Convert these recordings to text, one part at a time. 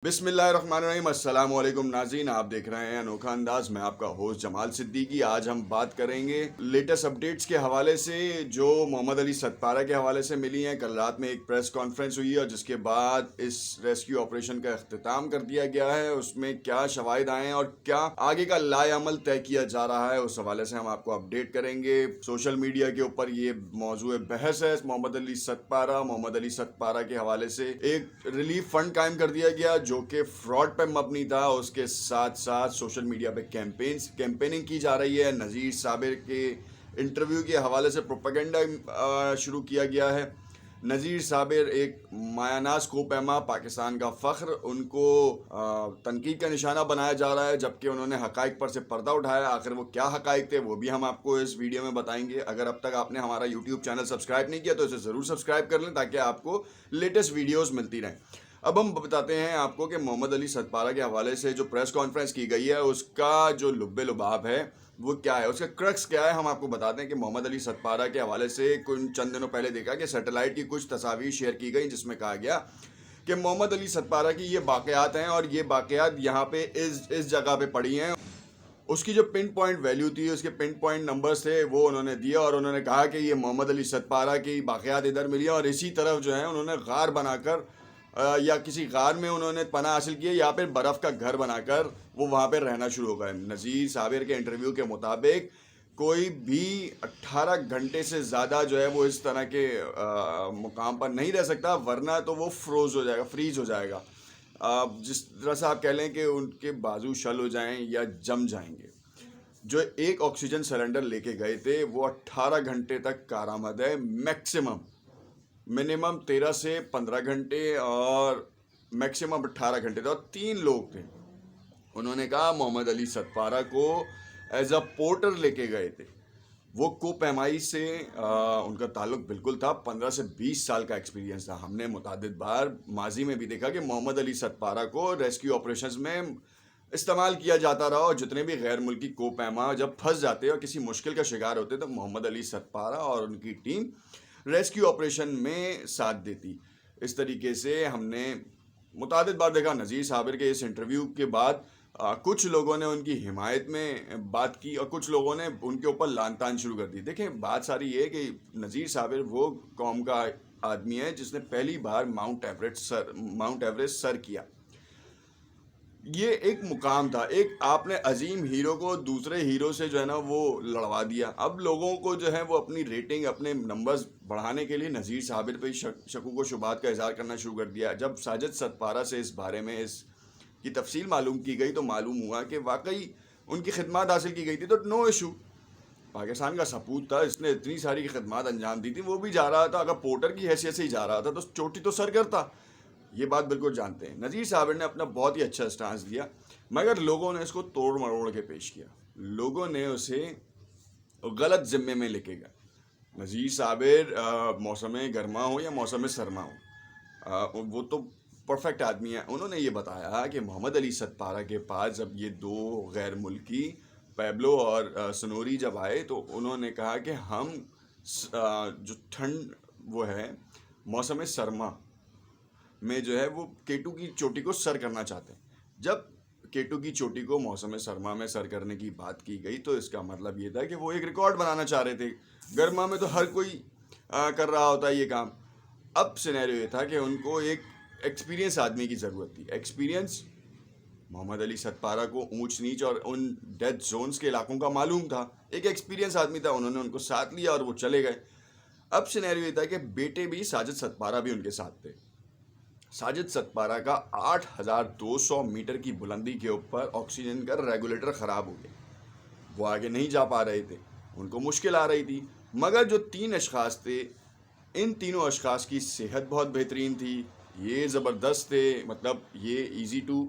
बिस्मिल्लाहिर्रहमानिर्रहीम। अस्सलाम वालेकुम नाज़रीन, आप देख रहे हैं अनोखा अंदाज। मैं आपका होस्ट जमाल सिद्दीकी। आज हम बात करेंगे लेटेस्ट अपडेट्स के हवाले से जो मोहम्मद अली सतपारा के हवाले से मिली हैं। कल रात में एक प्रेस कॉन्फ्रेंस हुई और जिसके बाद इस रेस्क्यू ऑपरेशन का अख्तिताम कर दिया गया है। उसमें क्या शवाहिद आए हैं और क्या आगे का लाएअमल तय किया जा रहा है, उस हवाले से हम आपको अपडेट करेंगे। सोशल मीडिया के ऊपर ये मौजूद बहस है मोहम्मद अली सतपारा के हवाले से एक रिलीफ फंड कायम कर दिया गया जो कि फ्रॉड पे मबनी था। उसके साथ साथ सोशल मीडिया पे कैंपेनिंग की जा रही है। नज़ीर साबिर के इंटरव्यू के हवाले से प्रोपेगेंडा शुरू किया गया है। नज़ीर साबिर एक मायानाज कोपैमा, पाकिस्तान का फ़ख्र, उनको तनकीद का निशाना बनाया जा रहा है, जबकि उन्होंने हक़ाइक़ पर से पर्दा उठाया। आखिर वो क्या हक़ाइक़ थे वो भी हम आपको इस वीडियो में बताएंगे। अगर अब तक आपने हमारा यूट्यूब चैनल सब्सक्राइब नहीं किया तो इसे ज़रूर सब्सक्राइब कर लें ताकि आपको लेटेस्ट वीडियोज़ मिलती रहें। अब हम बताते हैं आपको कि मोहम्मद अली सतपारा के हवाले से जो प्रेस कॉन्फ्रेंस की गई है उसका जो लुब्बे लुबाब है वो क्या है, उसका क्रक्स क्या है। हम आपको बताते हैं कि मोहम्मद अली सतपारा के हवाले से कुछ चंद दिनों पहले देखा कि सैटेलाइट की कुछ तस्वीर शेयर की गई जिसमें कहा गया कि मोहम्मद अली सतपारा की ये वाक़यात हैं और ये वाक़यात यहाँ पे इस जगह पे पड़ी हैं। उसकी जो पिन पॉइंट वैल्यू थी, उसके पिन पॉइंट नंबर्स थे, वो उन्होंने दिया और उन्होंने कहा कि ये मोहम्मद अली सतपारा की वाक़यात इधर मिली और इसी तरफ जो है उन्होंने गार बनाकर या किसी गार में उन्होंने पनाह हासिल की या फिर बर्फ़ का घर बनाकर वो वहाँ पे रहना शुरू हो गए। नज़ीर साबिर के इंटरव्यू के मुताबिक कोई भी 18 घंटे से ज़्यादा जो है वो इस तरह के मुकाम पर नहीं रह सकता, वरना तो वो फ्रीज़ हो जाएगा। जिस तरह से आप कह लें कि उनके बाजू शल हो जाएं या जम जाएंगे। जो एक ऑक्सीजन सिलेंडर लेके गए थे वो 18 घंटे तक कारआमद है। मिनिमम 13 से 15 घंटे और मैक्सिमम 18 घंटे थे और 3 लोग थे। उन्होंने कहा मोहम्मद अली सतपारा को एज अ पोर्टर लेके गए थे। वो कोपैमाई से उनका ताल्लुक बिल्कुल था। 15 से 20 साल का एक्सपीरियंस था। हमने मुतादिद बार माजी में भी देखा कि मोहम्मद अली सतपारा को रेस्क्यू ऑपरेशंस में इस्तेमाल किया जाता रहा और जितने भी गैर मुल्की कोपैमा जब फंस जाते और किसी मुश्किल का शिकार होते तो मोहम्मद अली सतपारा और उनकी टीम रेस्क्यू ऑपरेशन में साथ देती। इस तरीके से हमने मुतादिद बार देखा। नज़ीर साबिर के इस इंटरव्यू के बाद कुछ लोगों ने उनकी हिमायत में बात की और कुछ लोगों ने उनके ऊपर लान तान शुरू कर दी। देखें, बात सारी ये है कि नज़ीर साबिर वो कौम का आदमी है जिसने पहली बार माउंट एवरेस्ट सर किया। ये एक मुकाम था, एक आपने अजीम हीरो को दूसरे हीरो से जो है ना वो लड़वा दिया। अब लोगों को जो है वो अपनी रेटिंग, अपने नंबर्स बढ़ाने के लिए नज़ीर साबिर पे शकूक व शुबात का इज़हार करना शुरू कर दिया। जब साजिद सतपारा से इस बारे में इसकी तफसील मालूम की गई तो मालूम हुआ कि वाकई उनकी खिदमत हासिल की गई थी तो नो इशू। पाकिस्तान का सपूत था, इसने इतनी सारी खिदमत अंजाम दी थी, वो भी जा रहा था। अगर पोर्टर की हैसियत से ही जा रहा था तो चोटी तो सर करता। ये बात बिल्कुल जानते हैं। नज़ीर साबिर ने अपना बहुत ही अच्छा स्टांस दिया, मगर लोगों ने इसको तोड़ मरोड़ के पेश किया। लोगों ने उसे गलत जिम्मे में लेके गए। नज़ीर साबिर मौसम गर्मा हो या मौसम सरमा हो, वो तो परफेक्ट आदमी है। उन्होंने ये बताया कि मोहम्मद अली सतपारा के पास जब ये दो गैर मुल्की पैब्लो और सनोरी जब आए तो उन्होंने कहा कि हम जो ठंड वो है मौसम सरमा में जो है वो केटू की चोटी को सर करना चाहते हैं। जब केटू की चोटी को मौसम सरमा में सर करने की बात की गई तो इसका मतलब ये था कि वो एक रिकॉर्ड बनाना चाह रहे थे। गर्मा में तो हर कोई कर रहा होता है ये काम। अब सिनेरियो ये था कि उनको एक एक्सपीरियंस आदमी की ज़रूरत थी। एक्सपीरियंस मोहम्मद अली सतपारा को ऊंच नीच और उन डेथ जोन्स के इलाकों का मालूम था। एक एक्सपीरियंस आदमी था, उन्होंने उनको साथ लिया और वो चले गए। अब सिनेरियो ये था कि बेटे भी साजिद सतपारा भी उनके साथ थे। साजिद सतपारा का 8,200 मीटर की बुलंदी के ऊपर ऑक्सीजन का रेगुलेटर ख़राब हो गया। वो आगे नहीं जा पा रहे थे, उनको मुश्किल आ रही थी। मगर जो 3 अशख़ास थे, इन तीनों अशख़ास की सेहत बहुत बेहतरीन थी। ये ज़बरदस्त थे, मतलब ये ईज़ी टू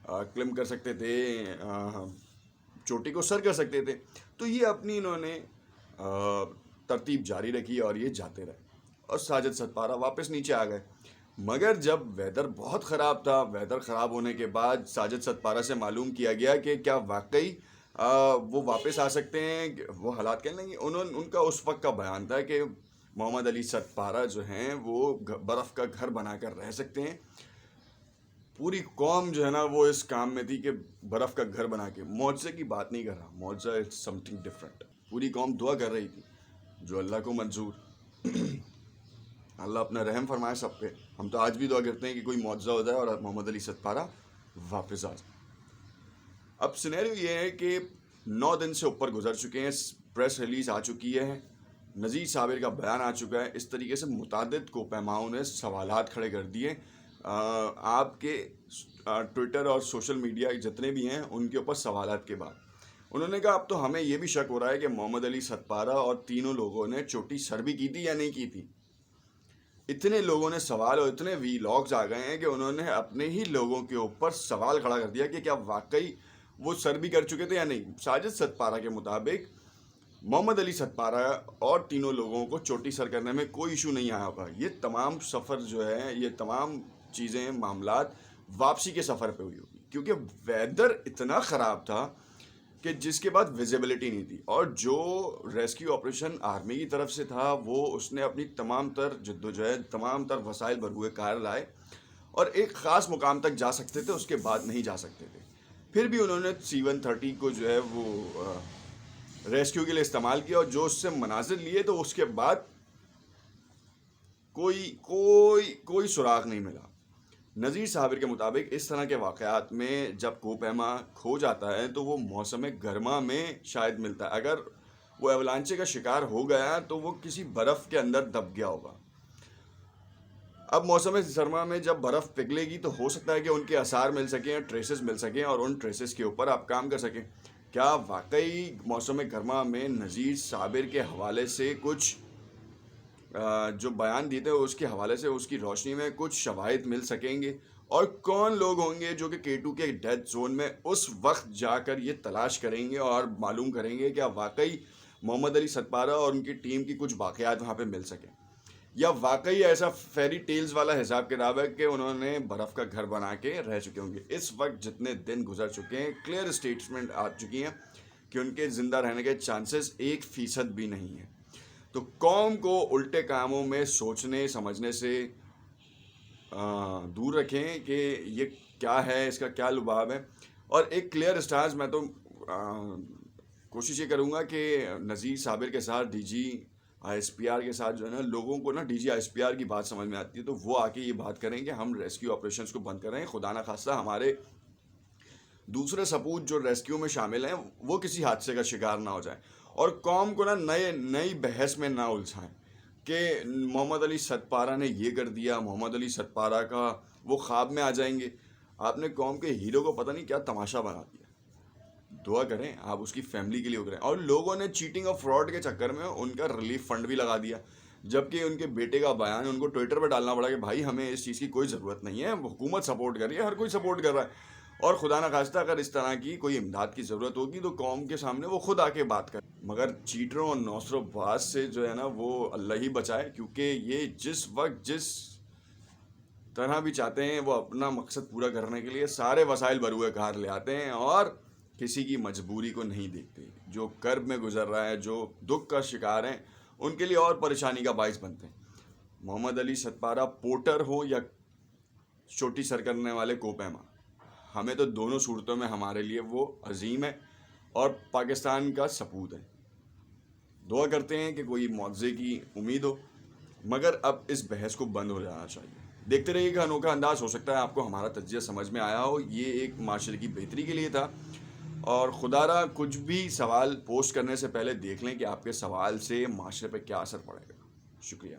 क्लिम कर सकते थे, चोटी को सर कर सकते थे। तो ये अपनी इन्होंने तरतीब जारी रखी और ये जाते रहे और साजिद सतपारा वापस नीचे आ गए। मगर जब वेदर बहुत ख़राब था, वेदर ख़राब होने के बाद साजिद सतपारा से मालूम किया गया कि क्या वाकई वो वापस आ सकते हैं, वो हालात कह लेंगे। उनका उस वक्त का बयान था कि मोहम्मद अली सतपारा जो हैं वो बर्फ़ का घर बनाकर रह सकते हैं। پوری قوم جو ہے نا وہ اس کام میں تھی کہ برف کا گھر بنا کے. معجزے کی بات نہیں کر رہا, معجزہ اٹس سم تھنگ ڈفرینٹ. پوری قوم دعا کر رہی تھی جو اللہ کو منظور. اللہ اپنا رحم فرمائے سب پہ. ہم تو آج بھی دعا کرتے ہیں کہ کوئی معجزہ ہو جائے اور محمد علی ستپارہ واپس آ جائے. اب سینیریو یہ ہے کہ 9 دن سے اوپر گزر چکے ہیں, پریس ریلیز آ چکی ہے, نذیر صابر کا بیان آ چکا ہے. اس طریقے سے متعدد کوپہماؤں نے سوالات کھڑے کر دیے آپ کے ٹویٹر اور سوشل میڈیا جتنے بھی ہیں ان کے اوپر سوالات کے بعد. انہوں نے کہا اب تو ہمیں یہ بھی شک ہو رہا ہے کہ محمد علی ستپارہ اور تینوں لوگوں نے چوٹی سر بھی کی تھی یا نہیں کی تھی. اتنے لوگوں نے سوال اور اتنے وی لاگز آ گئے ہیں کہ انہوں نے اپنے ہی لوگوں کے اوپر سوال کھڑا کر دیا کہ کیا واقعی وہ سر بھی کر چکے تھے یا نہیں. ساجد ستپارہ کے مطابق محمد علی ستپارہ اور تینوں لوگوں کو چوٹی سر کرنے میں کوئی ایشو نہیں آیا ہوگا. یہ تمام سفر جو ہے, یہ تمام چیزیں, معاملات واپسی کے سفر پہ ہوئی ہوگی, کیونکہ ویدر اتنا خراب تھا کہ جس کے بعد ویزیبلٹی نہیں تھی. اور جو ریسکیو آپریشن آرمی کی طرف سے تھا وہ اس نے اپنی تمام تر جدوجہد, تمام تر وسائل بھرپوئے کار لائے اور ایک خاص مقام تک جا سکتے تھے, اس کے بعد نہیں جا سکتے تھے. پھر بھی انہوں نے C-130 کو جو ہے وہ ریسکیو کے لیے استعمال کیا, اور جو اس سے مناظر لیے تو اس کے بعد کوئی سراغ نہیں ملا. نذیر صابر کے مطابق اس طرح کے واقعات میں جب کوپہما کھو جاتا ہے تو وہ موسم گرما میں شاید ملتا ہے. اگر وہ ایولانچے کا شکار ہو گیا تو وہ کسی برف کے اندر دب گیا ہوگا. اب موسم سرما میں جب برف پگھلے گی تو ہو سکتا ہے کہ ان کے آثار مل سکیں, ٹریسز مل سکیں, اور ان ٹریسز کے اوپر آپ کام کر سکیں. کیا واقعی موسم گرما میں نذیر صابر کے حوالے سے کچھ جو بیان دیتے ہیں اس کے حوالے سے اس کی روشنی میں کچھ شواہد مل سکیں گے؟ اور کون لوگ ہوں گے جو کہ K2 کے ڈیتھ زون میں اس وقت جا کر یہ تلاش کریں گے اور معلوم کریں گے کہ واقعی محمد علی ستپارہ اور ان کی ٹیم کی کچھ واقعات وہاں پہ مل سکیں, یا واقعی ایسا فیری ٹیلز والا حساب کتاب ہے کہ انہوں نے برف کا گھر بنا کے رہ چکے ہوں گے. اس وقت جتنے دن گزر چکے ہیں کلیئر اسٹیٹمنٹ آ چکی ہیں کہ ان کے زندہ رہنے کے چانسز 1% بھی نہیں ہیں. تو قوم کو الٹے کاموں میں سوچنے سمجھنے سے دور رکھیں کہ یہ کیا ہے, اس کا کیا لباب ہے. اور ایک کلیئر اسٹانس میں تو کوشش یہ کروں گا کہ نذیر صابر کے ساتھ DG/ISPR کے ساتھ جو ہے نا, لوگوں کو نا DG/ISPR کی بات سمجھ میں آتی ہے تو وہ آ کے یہ بات کریں کہ ہم ریسکیو آپریشنس کو بند کریں, خدا نہ خواستہ ہمارے دوسرے سپوت جو ریسکیو میں شامل ہیں وہ کسی حادثے کا شکار نہ ہو جائیں. اور قوم کو نا نئی بحث میں نہ الجھائیں کہ محمد علی ستپارہ نے یہ کر دیا, محمد علی ستپارہ کا وہ خواب میں آ جائیں گے. آپ نے قوم کے ہیرو کو پتہ نہیں کیا تماشا بنا دیا. دعا کریں آپ اس کی فیملی کے لیے کریں. اور لوگوں نے چیٹنگ اور فراڈ کے چکر میں ان کا ریلیف فنڈ بھی لگا دیا, جبکہ ان کے بیٹے کا بیان ان کو ٹویٹر پہ ڈالنا پڑا کہ بھائی ہمیں اس چیز کی کوئی ضرورت نہیں ہے, حکومت سپورٹ کر رہی ہے, ہر کوئی سپورٹ کر رہا ہے, اور خدا نہ خواستہ اگر اس طرح کی کوئی امداد کی ضرورت ہوگی تو قوم کے سامنے وہ خود آ کے بات کرے. مگر چیٹروں اور نوسر و باز سے جو ہے نا وہ اللہ ہی بچائے, کیونکہ یہ جس وقت جس طرح بھی چاہتے ہیں وہ اپنا مقصد پورا کرنے کے لیے سارے وسائل بروئے کار لے آتے ہیں اور کسی کی مجبوری کو نہیں دیکھتے. جو کرب میں گزر رہا ہے, جو دکھ کا شکار ہیں, ان کے لیے اور پریشانی کا باعث بنتے ہیں. محمد علی ستپارہ پورٹر ہو یا چوٹی سر کرنے والے کوپہما, ہمیں تو دونوں صورتوں میں ہمارے لیے وہ عظیم ہے اور پاکستان کا سپوت ہے. دعا کرتے ہیں کہ کوئی معجزے کی امید ہو, مگر اب اس بحث کو بند ہو جانا چاہیے. دیکھتے رہیے گا انوکھا انداز, ہو سکتا ہے آپ کو ہمارا تجزیہ سمجھ میں آیا ہو. یہ ایک معاشرے کی بہتری کے لیے تھا, اور خدا را کچھ بھی سوال پوسٹ کرنے سے پہلے دیکھ لیں کہ آپ کے سوال سے معاشرے پہ کیا اثر پڑے گا. شکریہ.